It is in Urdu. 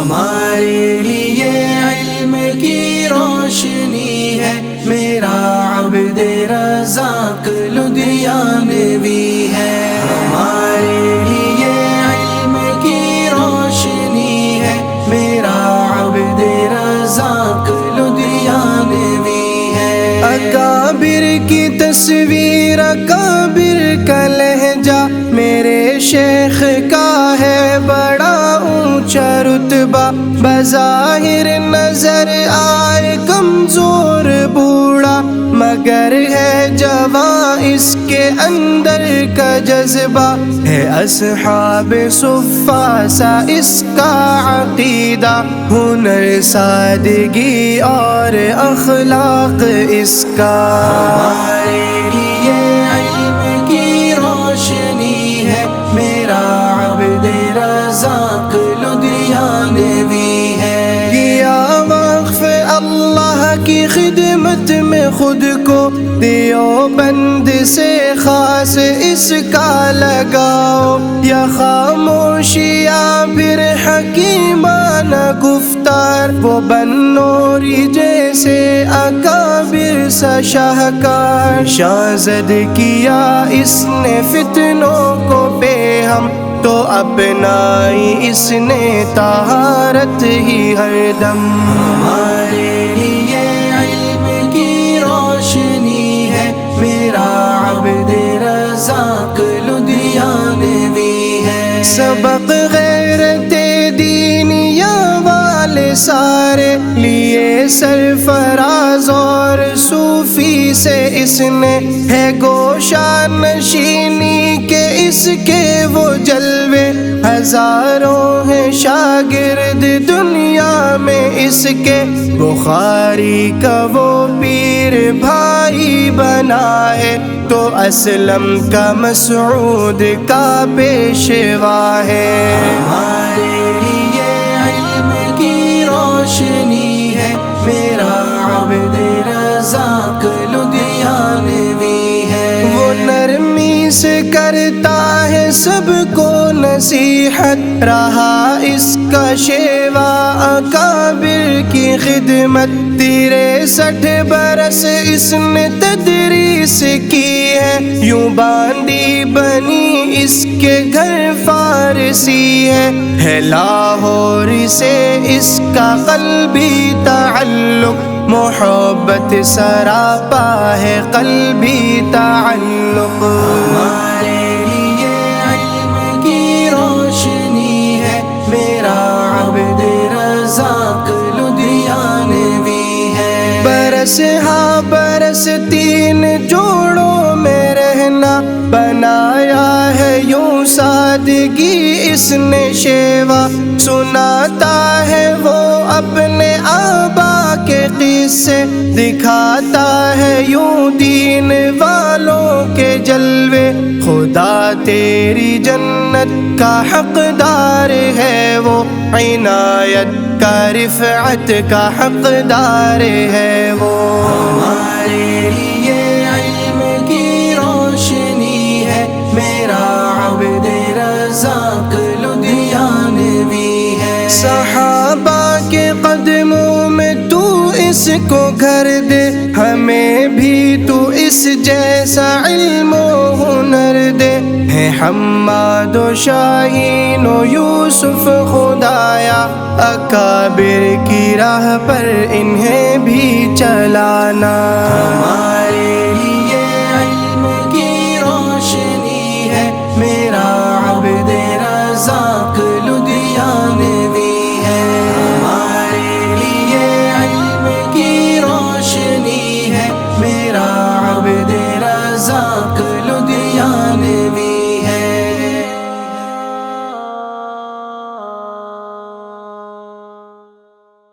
ہمارے لیے علم کی روشنی ہے میرا عبد رزاق لدھیانوی ہے. ہمارے لیے علم کی روشنی ہے میرا عبد رزاق لدھیانوی ہے. اکابر کی تصویر اکابر کا لہجہ میرے شیخ کا ہے بڑا اونچا رتبہ. بظاہر نظر آئے کمزور بوڑھا مگر ہے جواں اس کے اندر کا جذبہ. ہے اصحاب صفا سا اس کا عقیدہ ہنر سادگی اور اخلاق اس کا. ہمارے لیے علم کی روشنی ہے میرا عبد رزاق لدھیانوی ہے. کیا وقف اللہ کی خدمت میں خود کو دیوبند سے خاص اس کا لگاؤ. یا خاموشیاں پھر حکیمانہ گفتار وہ بنوری جیسے اکابر سا شاہکار. شاہزد کیا اس نے فتنوں کو بے ہم تو اپنائی اس نے طہارت ہی ہر دم. ہمارے لیے علم کی روشنی ہے میرا عبد رزاق لدھیانوی ہے. سبق غیرت دینیا والے سارے لیے سرفراز اور صوفی سے اس نے ہے گوشہ نشینی کے اس کے وہ جلوے. ہزاروں ہیں شاگرد دنیا میں اس کے بخاری کا وہ پیر بھائی بنا ہے تو اسلم کا مسعود کا پیشوا ہے. ہمارے لیے علم کی روشنی ہے میرا عبد رزاق لدھیانوی ہے. وہ نرمی سے کرتا ہے سب کو نصیحت رہا اس کا شیوا اکابر کی خدمت. 63 برس اس نے تدریس کی ہے یوں باندی بنی اس کے گھر فارسی ہے. لاہور سے اس کا قلبی تعلق محبت سراپا ہے قلبی تعلق. ہمارے لیے علم کی روشنی ہے میرا عبد رزاق لدھیانوی ہے. برس ہاں برس 3 جوڑوں میں رہنا بنایا ہے یوں سادگی اس نے شیوا. سناتا ہے وہ اپنے آبا کے قصے دکھاتا ہے یوں دین والوں کے جلوے. خدا تیری جنت کا حقدار ہے وہ عنایت کا رفعت کا حقدار ہے وہ. ہمارے لیے علم کی روشنی ہے میرا عبد رزاق لدھیانوی ہے. صحابہ کے قدموں میں تو اس کو گھر دے ہمیں بھی تو اس جیسا علم و ہنر دے. ہے حماد و شاہین و یوسف خدایا اکابر کی راہ پر انہیں بھی چلانا. ہمارے لیے علم کی روشنی ہے میرا عبد رزاق لدھیانوی ہے. ہمارے لیے علم کی روشنی ہے میرا عبد رزاق